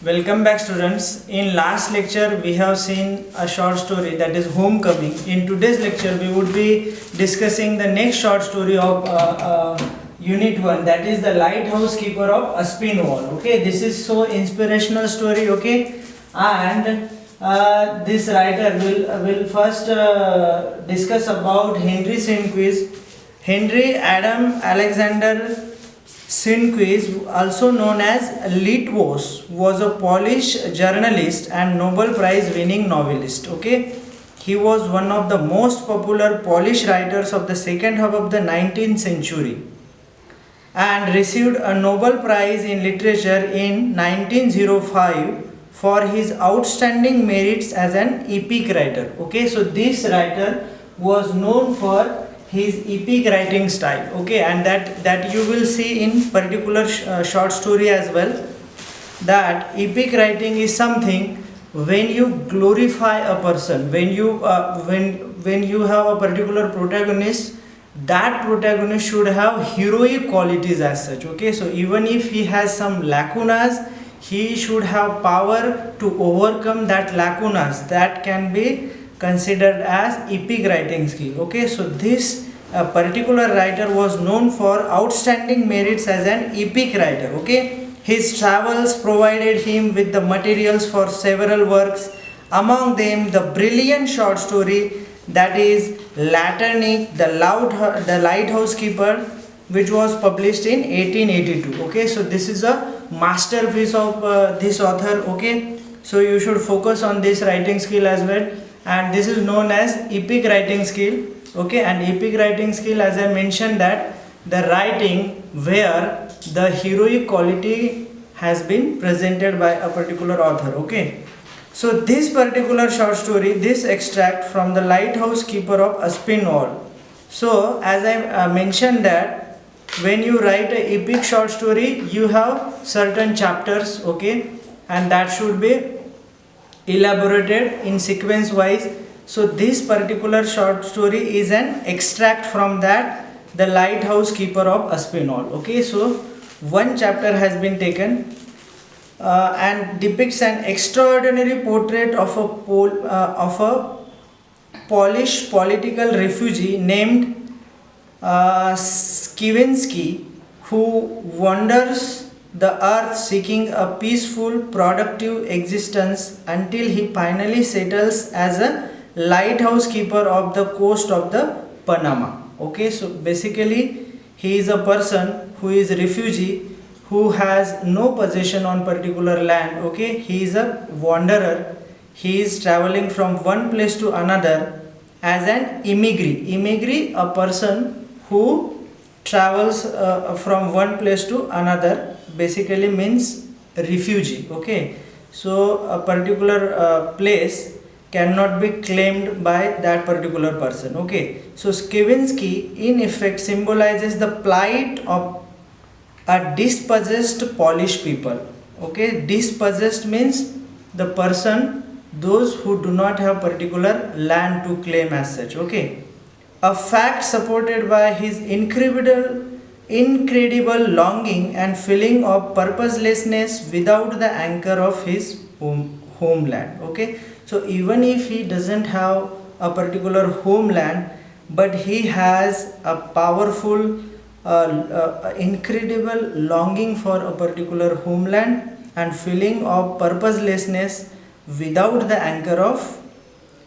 Welcome back students. In last lecture we have seen a short story, that is Homecoming. In today's lecture we would be discussing the next short story of unit 1, that is the Lighthouse Keeper of Aspinwall. Okay, this is so inspirational story. Okay, and this writer will first discuss about Henry Sinquis. Henry Adam Alexander Sinquis, also known as Litvos, was a Polish journalist and Nobel Prize winning novelist. Okay, he was one of the most popular Polish writers of the second half of the 19th century and received a Nobel Prize in Literature in 1905 for his outstanding merits as an epic writer. Okay, so this writer was known for his epic writing style. Okay, and that you will see in particular short story as well, that epic writing is something when you glorify a person, when you have a particular protagonist, that protagonist should have heroic qualities as such. Okay, so even if he has some lacunas, he should have power to overcome that lacunas. That can be considered as epic writing skill. Okay, so this particular writer was known for outstanding merits as an epic writer. Okay, his travels provided him with the materials for several works, among them the brilliant short story that is Latternick, the Lighthouse Keeper, which was published in 1882. Okay, so this is a masterpiece of this author. Okay, so you should focus on this writing skill as well, and this is known as epic writing skill. Okay, and epic writing skill, as I mentioned, that the writing where the heroic quality has been presented by a particular author. Okay, so this particular short story, this extract from the Lighthouse Keeper of Aspinwall. So as I mentioned that when you write a epic short story, you have certain chapters. Okay, and that should be elaborated in sequence wise. So this particular short story is an extract from that, the Lighthouse Keeper of Aspinwall. Okay, so one chapter has been taken and depicts an extraordinary portrait of a Polish political refugee named Skiwinski, who wanders the earth seeking a peaceful, productive existence until he finally settles as a lighthouse keeper of the coast of the Panama. Okay, so basically he is a person who is a refugee who has no possession on particular land. Okay, he is a wanderer. He is traveling from one place to another as an immigrant, a person who travels from one place to another, basically means refugee. Okay, so a particular place cannot be claimed by that particular person. Okay, so Skiwinski in effect symbolizes the plight of a dispossessed Polish people. Okay, dispossessed means the person, those who do not have particular land to claim as such. Okay, a fact supported by his incredible longing and feeling of purposelessness without the anchor of his homeland. Okay, so even if he doesn't have a particular homeland, but he has a powerful incredible longing for a particular homeland and feeling of purposelessness without the anchor of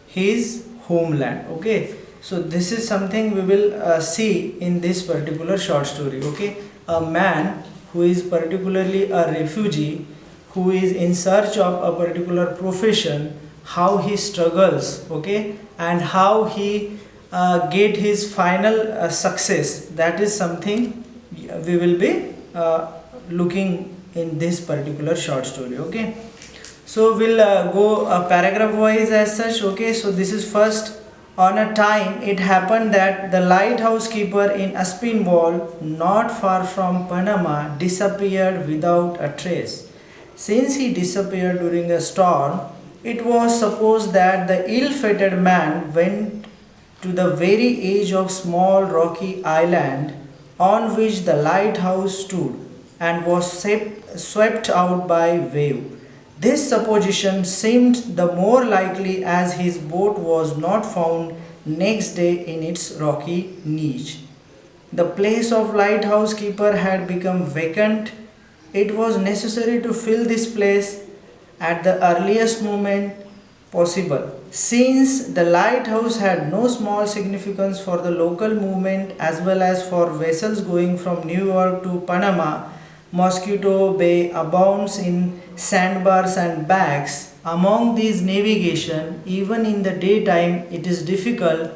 his homeland. Okay, so this is something we will see in this particular short story. Okay, a man who is particularly a refugee, who is in search of a particular profession, how he struggles. Okay, and how he get his final success. That is something we will be looking in this particular short story. Okay, so we'll go paragraph wise as such. Okay, so this is first. On a time it happened that the lighthouse keeper in Aspinwall, not far from Panama, disappeared without a trace. Since he disappeared during a storm, it was supposed that the ill-fated man went to the very edge of small rocky island on which the lighthouse stood and was swept out by wave. This supposition seemed the more likely as his boat was not found next day in its rocky niche. The place of lighthouse keeper had become vacant. It was necessary to fill this place at the earliest moment possible. Since the lighthouse had no small significance for the local movement as well as for vessels going from New York to Panama, Mosquito Bay abounds in sandbars and banks. Among these navigation, even in the daytime, it is difficult,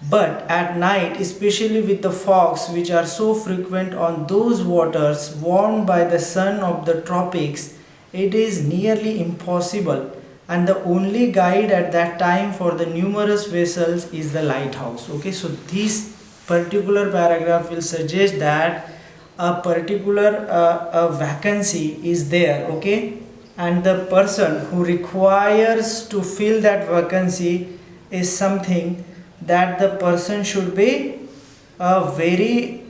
but at night, especially with the fogs which are so frequent on those waters warmed by the sun of the tropics, it is nearly impossible. And the only guide at that time for the numerous vessels is the lighthouse. Okay, so this particular paragraph will suggest that a particular vacancy is there. Okay, and the person who requires to fill that vacancy is something that the person should be very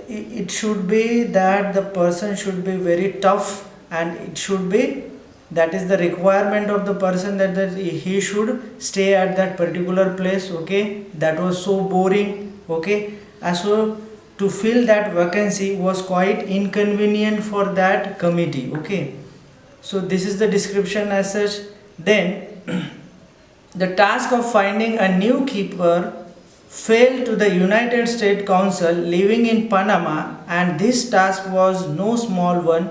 it should be that the person should be very tough, and it should be that is the requirement of the person, that he should stay at that particular place. Okay, that was so boring. Okay, and so to fill that vacancy was quite inconvenient for that committee. Okay, so this is the description as such. Then the task of finding a new keeper fell to the United States Council living in Panama, and this task was no small one.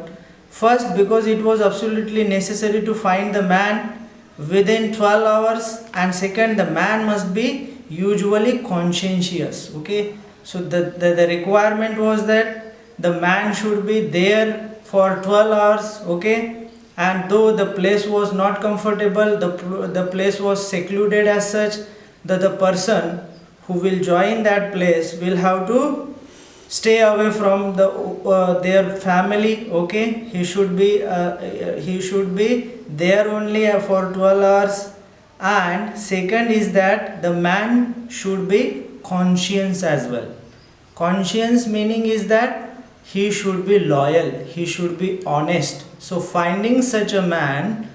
First, because it was absolutely necessary to find the man within 12 hours, and second, the man must be usually conscientious. Okay, so the requirement was that the man should be there for 12 hours. Okay, and though the place was not comfortable, the place was secluded as such, that the person who will join that place will have to stay away from their family. Okay, he should be there only for 12 hours. And second is that the man should be conscious as well. Conscience meaning is that he should be loyal, he should be honest. So finding such a man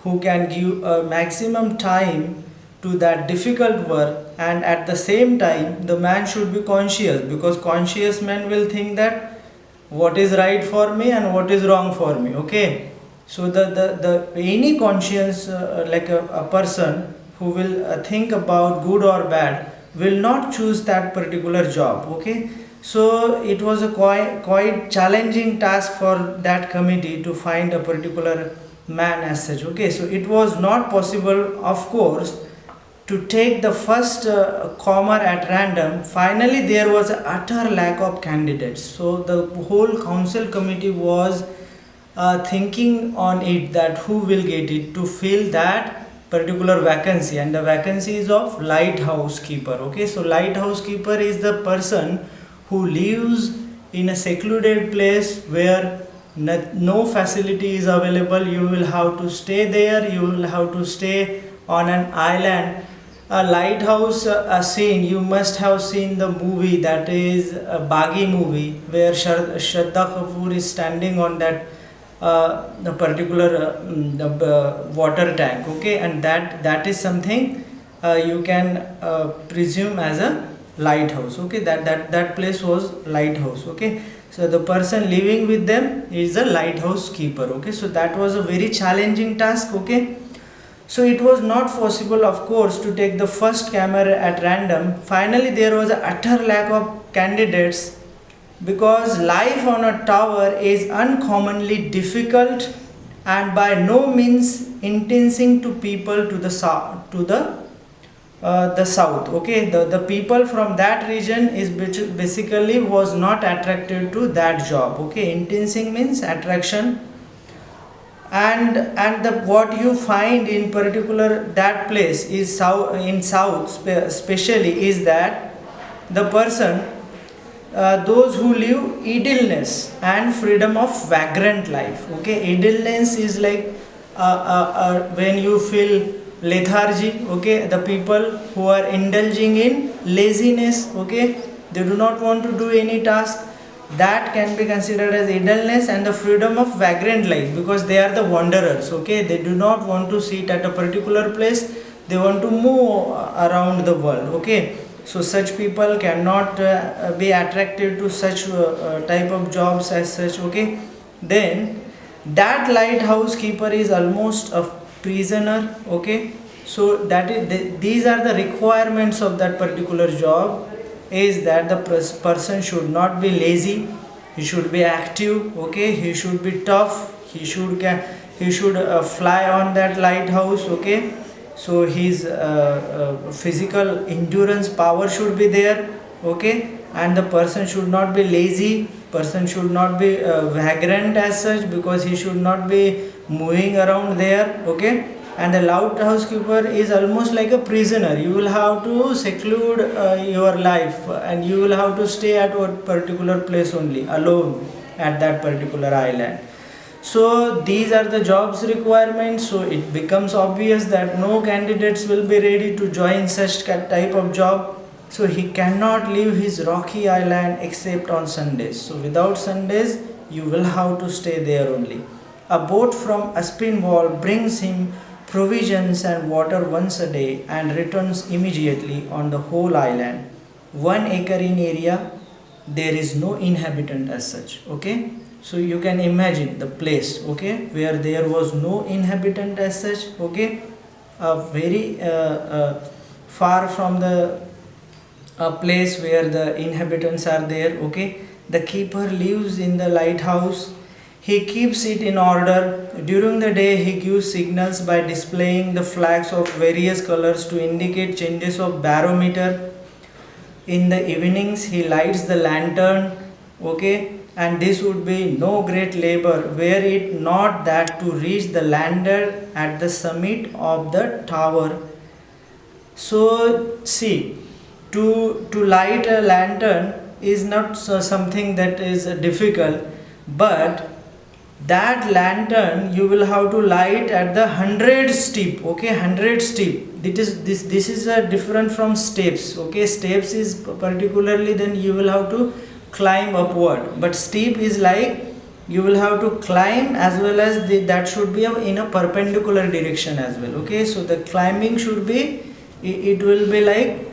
who can give a maximum time to that difficult work, and at the same time the man should be conscious, because conscious men will think that what is right for me and what is wrong for me. Okay, so the any conscience like a person who will think about good or bad will not choose that particular job. Okay, so it was a quite challenging task for that committee to find a particular man as such. Okay, so it was not possible, of course, to take the first comer at random. Finally, there was an utter lack of candidates. So the whole council committee was thinking on it that who will get it to fill that particular vacancy, and the vacancy is of lighthouse keeper. Okay, so lighthouse keeper is the person who lives in a secluded place where no facility is available. You will have to stay there, you will have to stay on an island. A lighthouse scene, you must have seen the movie, that is a Baghi movie, where Shraddha Kapoor is standing on that the particular water tank. Okay, and that is something you can presume as a lighthouse. Okay, that place was lighthouse. Okay, so the person living with them is a lighthouse keeper. Okay, so that was a very challenging task. Okay, so it was not possible, of course, to take the first camera at random. Finally, there was an utter lack of candidates, because life on a tower is uncommonly difficult and by no means enticing to people to the south, the south. Okay, the people from that region is basically was not attracted to that job. Okay, enticing means attraction. And what you find in particular that place is south especially is that the person those who live idleness and freedom of vagrant life. Okay, idleness is like when you feel lethargy. Okay, the people who are indulging in laziness. Okay, they do not want to do any task. that can be considered as idleness, and the freedom of vagrant life, because they are the wanderers. Okay, they do not want to sit at a particular place, they want to move around the world. Okay, so such people cannot be attracted to such type of jobs as such. Okay, then that lighthouse keeper is almost a prisoner. Okay, so that is these are the requirements of that particular job, is that the person should not be lazy, he should be active. Okay, he should be tough, he should fly on that lighthouse. Okay, so his physical endurance power should be there. Okay, and the person should not be lazy, person should not be vagrant as such, because he should not be moving around there. Okay, and the lighthouse keeper is almost like a prisoner. You will have to seclude your life, and you will have to stay at one particular place only, alone at that particular island. So these are the jobs requirements. So it becomes obvious that no candidates will be ready to join such type of job. So he cannot leave his rocky island except on Sundays. So without Sundays, you will have to stay there only. A boat from Aspinwall brings him provisions and water once a day and returns immediately on the whole island. 1 acre in area, there is no inhabitant as such. Okay, so you can imagine the place, okay, where there was no inhabitant as such. Okay, very far from the place where the inhabitants are there. Okay, the keeper lives in the lighthouse, he keeps it in order. During the day, he gives signals by displaying the flags of various colors to indicate changes of barometer. In the evenings, he lights the lantern. Okay, and this would be no great labor, were it not that to reach the lander at the summit of the tower. So, see, to light a lantern is not something that is difficult, but that lantern you will have to light at the 100 steep. Okay, 100 steep, this is different from steps. Okay, steps is particularly, then you will have to climb upward, but steep is like you will have to climb, as well as that should be in a perpendicular direction as well. Okay, so the climbing should be, it will be like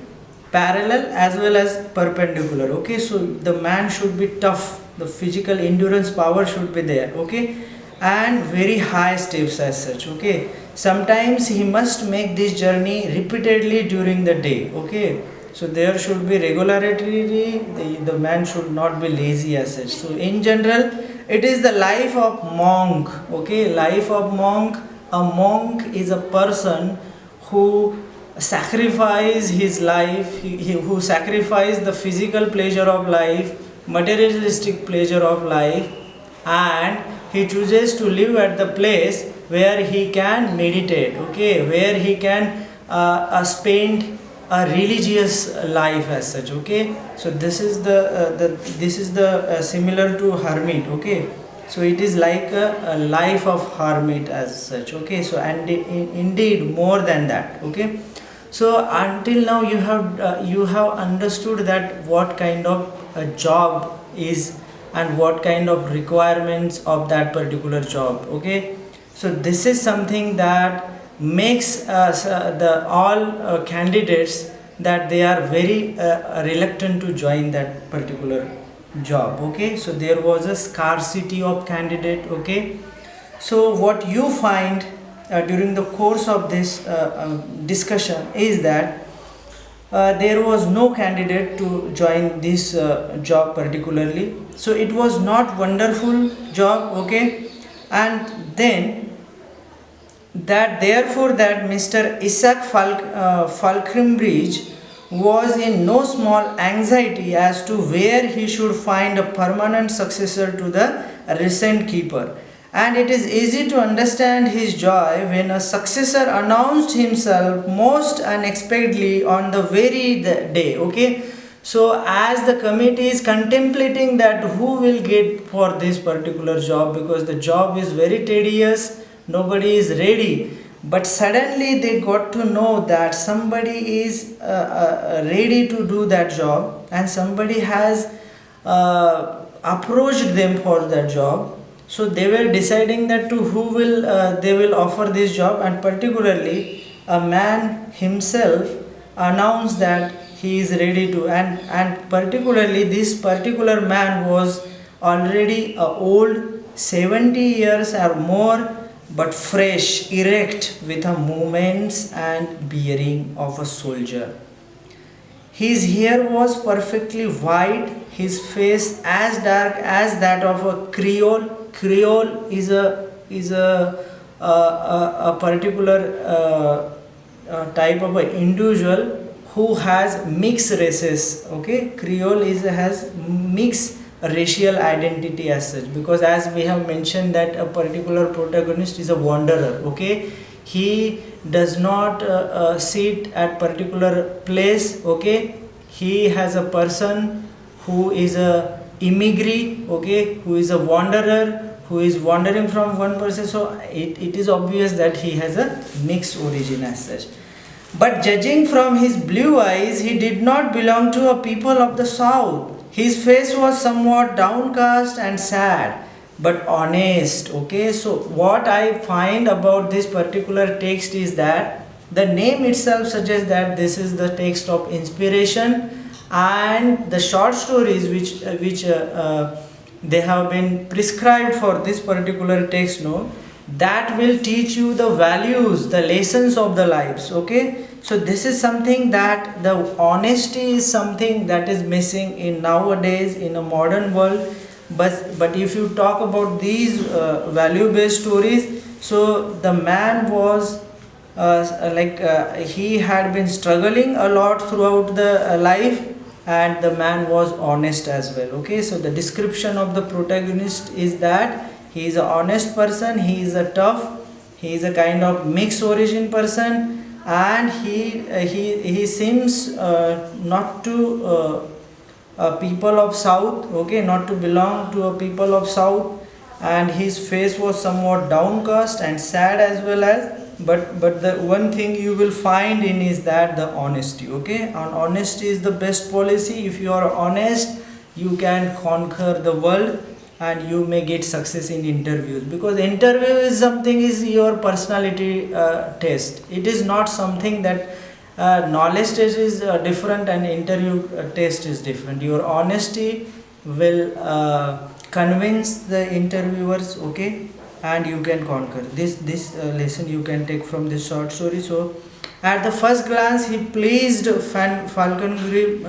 parallel as well as perpendicular. Okay, so the man should be tough, the physical endurance power should be there. Okay, and very high steps as such. Okay, sometimes he must make this journey repeatedly during the day. Okay, so there should be regularity, the man should not be lazy as such. So in general, it is the life of monk. Okay, life of monk. A monk is a person who sacrifice his life, who sacrifice the physical pleasure of life, materialistic pleasure of life, and he chooses to live at the place where he can meditate. Okay, where he can spend a religious life as such. Okay, so this is the similar to hermit. Okay, so it is like a life of hermit as such. Okay, so and indeed more than that. Okay, so until now you have understood that what kind of a job is and what kind of requirements of that particular job. Okay, so this is something that makes the all candidates that they are very reluctant to join that particular job. Okay, so there was a scarcity of candidate. Okay, so what you find during the course of this discussion is that there was no candidate to join this job particularly. So it was not wonderful job. Okay, and then that therefore that Mr. Isaac Falconbridge was in no small anxiety as to where he should find a permanent successor to the recent keeper. And it is easy to understand his joy when a successor announced himself most unexpectedly on the very day. Okay, so as the committee is contemplating that who will get for this particular job, because the job is very tedious, nobody is ready, but suddenly they got to know that somebody is ready to do that job, and somebody has approached them for that job. So they were deciding that to who will they will offer this job, and particularly a man himself announced that he is ready to, and particularly this particular man was already old, 70 years or more, but fresh, erect, with a movements and bearing of a soldier. His hair was perfectly white, his face as dark as that of a Creole. Creole is a particular type of an individual who has mixed races. Okay, Creole is has mixed racial identity as such, because as we have mentioned that a particular protagonist is a wanderer. Okay, he does not sit at particular place. Okay, he has a person who is a immigrant. Okay, who is a wanderer, who is wandering from one person, so it is obvious that he has a mixed origin as such. But judging from his blue eyes, he did not belong to a people of the south. His face was somewhat downcast and sad, but honest. Okay, so what I find about this particular text is that the name itself suggests that this is the text of inspiration, and the short stories which they have been prescribed for this particular text, no, that will teach you the values, the lessons of the lives. Okay, so this is something that the honesty is something that is missing in nowadays in a modern world. But if you talk about these value based stories, so the man was he had been struggling a lot throughout the life, and the man was honest as well. Okay, so the description of the protagonist is that he is a honest person, he is a tough, he is a kind of mixed origin person, and he seems not to people of south. Okay, not to belong to a people of south, and his face was somewhat downcast and sad as well as, but the one thing you will find in is that the honesty. Okay, and honesty is the best policy. If you are honest, you can conquer the world, and you may get success in interviews, because interview is something is your personality test. It is not something that knowledge test is different and interview test is different. Your honesty will convince the interviewers. Okay, and you can conquer this lesson you can take from this short story. So at the first glance he pleased Falconbridge.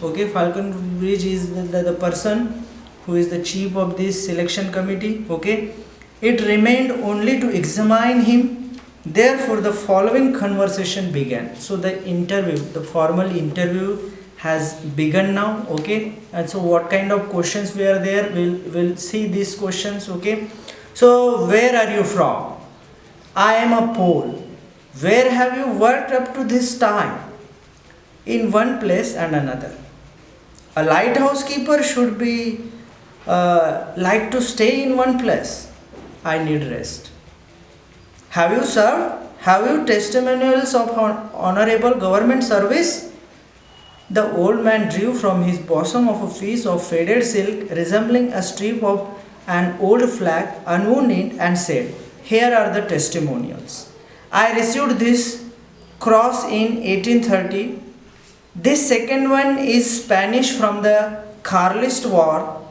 Okay, Falconbridge is the person who is the chief of this selection committee. Okay, it remained only to examine him. Therefore the following conversation began. So the interview, the formal interview has begun now. Okay, and so what kind of questions were there, we'll see these questions. Okay, so where are you from? I am a Pole. Where have you worked up to this time? In one place and another. A lighthouse keeper should be like to stay in one place. I need rest. Have you served? Have you testimonials of honorable government service? The old man drew from his bosom of a piece of faded silk resembling a strip of an old flag, unwound, and said, "Here are the testimonials. I received this cross in 1830. This second one is Spanish from the Carlist War,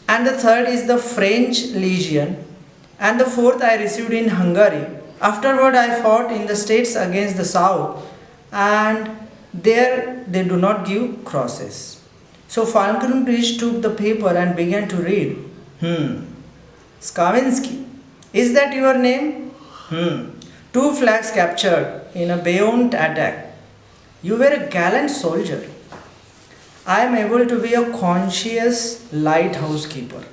and the third is the French Legion, and the fourth I received in Hungary. Afterward I fought in the States against the South, and there they do not give crosses." So Falconbridge took the paper and began to read. Skavinsky, is that your name? 2 flags captured in a Bayonne attack. You were a gallant soldier. I am able to be a conscious lighthouse keeper.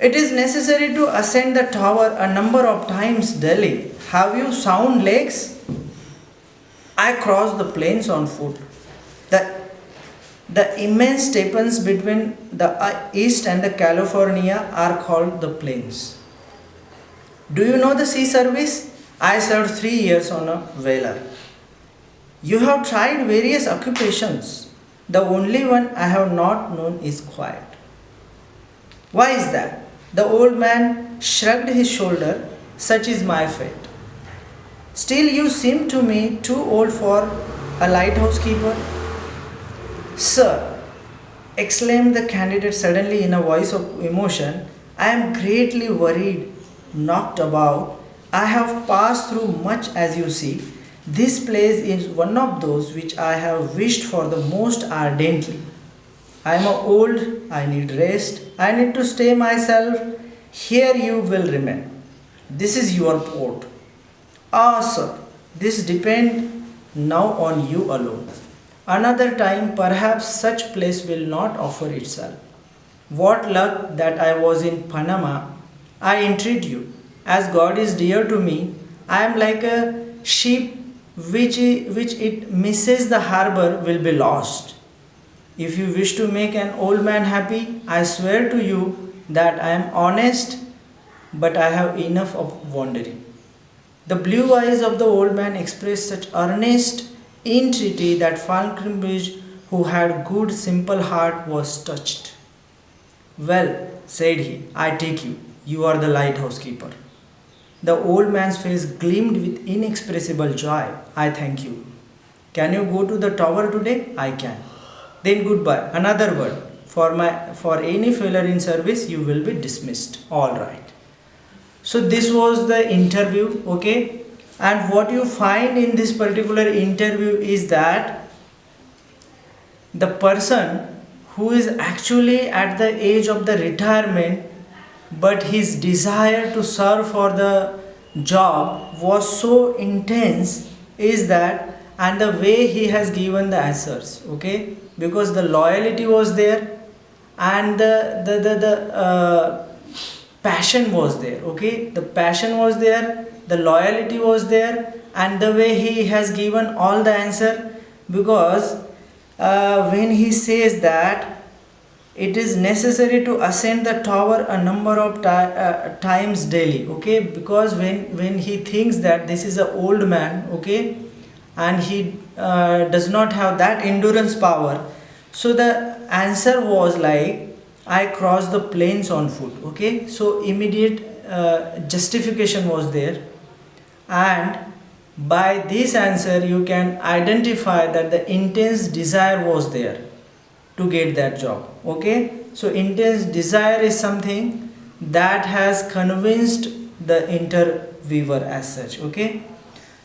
It is necessary to ascend the tower a number of times daily. Have you sound legs? I cross the plains on foot. The immense steppes between the east and the California are called the plains. Do you know the sea service? I served 3 years on a whaler. You have tried various occupations. The only one I have not known is quiet. Why is that? The old man shrugged his shoulder. Such is my fate. Still, you seem to me too old for a lighthouse keeper. Sir, exclaimed the candidate suddenly in a voice of emotion, I am greatly worried, knocked about. I have passed through much as you see. This place is one of those which I have wished for the most ardently. I am old, I need rest, I need to stay myself. Here you will remain. This is your port. Ah, sir, this depends now on you alone. Another time, perhaps such place will not offer itself. What luck that I was in Panama. I entreat you, as God is dear to me, I am like a sheep which it misses the harbor will be lost. If you wish to make an old man happy, I swear to you that I am honest, but I have enough of wandering. The blue eyes of the old man expressed such earnest entreaty that Falconbridge, who had good simple heart, was touched. Well, said he, I take you. You are the lighthouse keeper. The old man's face gleamed with inexpressible joy. I thank you. Can you go to the tower today? I can. Then goodbye. Another word. For any failure in service, you will be dismissed. All right. So this was the interview, okay? And what you find in this particular interview is that the person who is actually at the age of the retirement, but his desire to serve for the job was so intense, is that, and the way he has given the answers, okay, because the loyalty was there, and the passion was there, okay, the passion was there, the loyalty was there, and the way he has given all the answer. Because when he says that it is necessary to ascend the tower a number of times daily, okay, because when he thinks that this is an old man, okay, and he does not have that endurance power, so the answer was like, I crossed the plains on foot, okay, so immediate justification was there. And by this answer you can identify that the intense desire was there to get that job, okay. So intense desire is something that has convinced the interviewer as such, okay.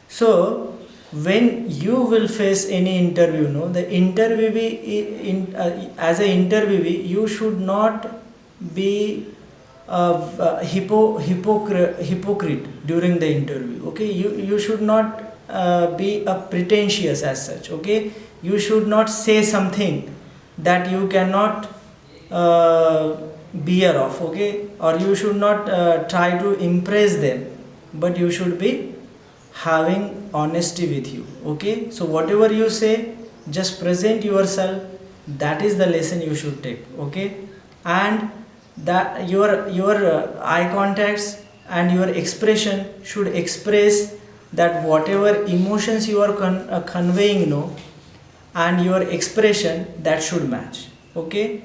So when you will face any interview, no, the interviewee as an interviewee, you should not be hypocrite during the interview, okay. You should not be a pretentious as such, okay. You should not say something that you cannot bear of, okay, or you should not try to impress them, but you should be having honesty with you, okay. So whatever you say, just present yourself. That is the lesson you should take, okay. And that your eye contacts and your expression should express that whatever emotions you are conveying, no, and your expression, that should match, okay.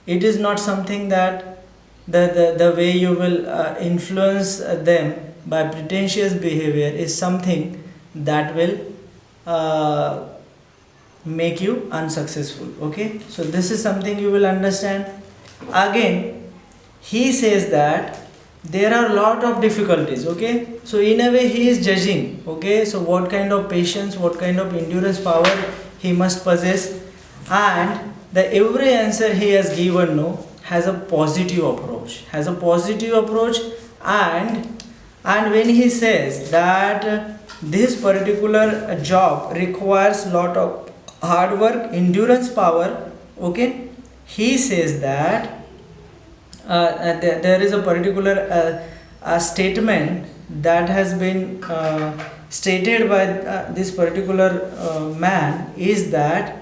It is not something that the way you will influence them by pretentious behavior is something that will make you unsuccessful, okay. So this is something you will understand. Again, he says that there are a lot of difficulties, okay. So in a way he is judging, okay, so what kind of patience, what kind of endurance power he must possess. And the every answer he has given, no, has a positive approach, and when he says that this particular job requires lot of hard work, endurance power, okay, he says that there is a particular statement that has been stated by this particular man, is that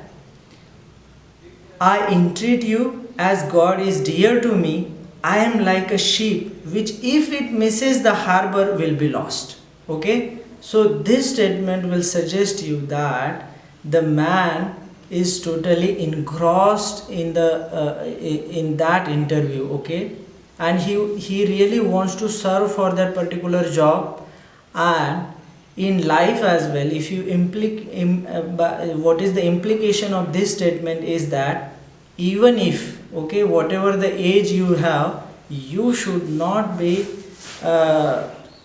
I entreat you, as God is dear to me, I am like a sheep which if it misses the harbor will be lost, okay. So this statement will suggest you that the man is totally engrossed in the in that interview, okay, and he really wants to serve for that particular job. And in life as well, if you what is the implication of this statement is that even if, okay, whatever the age you have, you should not be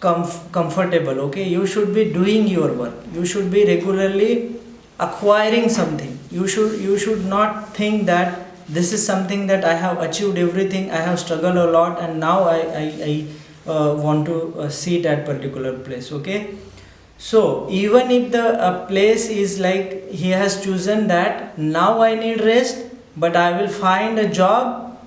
comfortable, okay, you should be doing your work, you should be regularly acquiring something. You should not think that this is something that I have achieved everything, I have struggled a lot, and now I want to sit at particular place, okay. So even if the place is like he has chosen that now I need rest, but I will find a job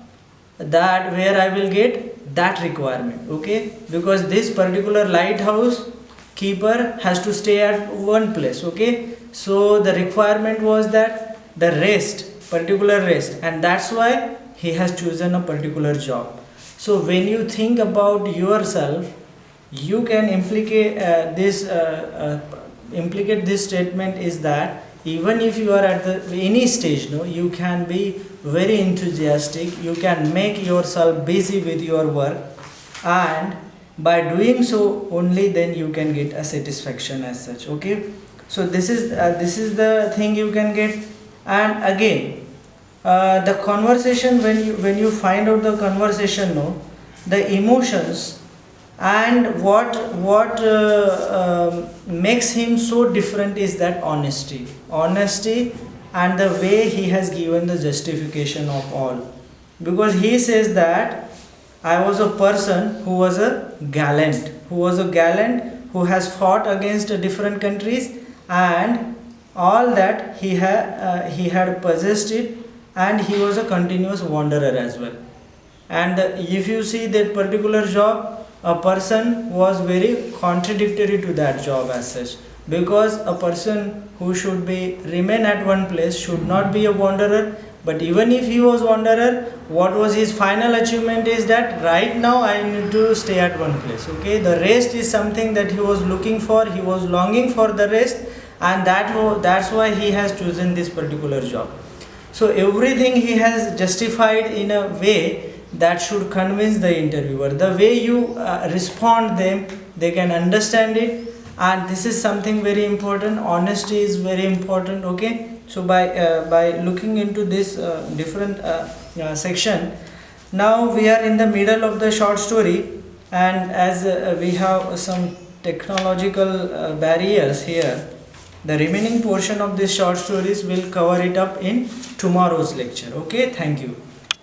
that where I will get that requirement, okay, because this particular lighthouse keeper has to stay at one place, okay. So the requirement was that the rest, particular rest, and that's why he has chosen a particular job. So when you think about yourself, you can implicate this statement is that even if you are at any stage, no, you can be very enthusiastic, you can make yourself busy with your work, and by doing so only then you can get a satisfaction as such, okay. So this is the thing you can get. And again, the conversation, when you find out the conversation, no, the emotions and what makes him so different is that honesty and the way he has given the justification of all. Because he says that I was a person who was a gallant, who has fought against different countries, and all that he had possessed it, and he was a continuous wanderer as well. And if you see that particular job, a person was very contradictory to that job as such, because a person who should be remain at one place should not be a wanderer. But even if he was wanderer, what was his final achievement is that right now I need to stay at one place, okay. The rest is something that he was looking for, he was longing for the rest, and that's why he has chosen this particular job. So everything he has justified in a way that should convince the interviewer. The way you respond them, they can understand it. And this is something very important. Honesty is very important, okay. So by looking into this different section, now we are in the middle of the short story, and as we have some technological barriers here, the remaining portion of this short stories will cover it up in tomorrow's lecture, okay. Thank you.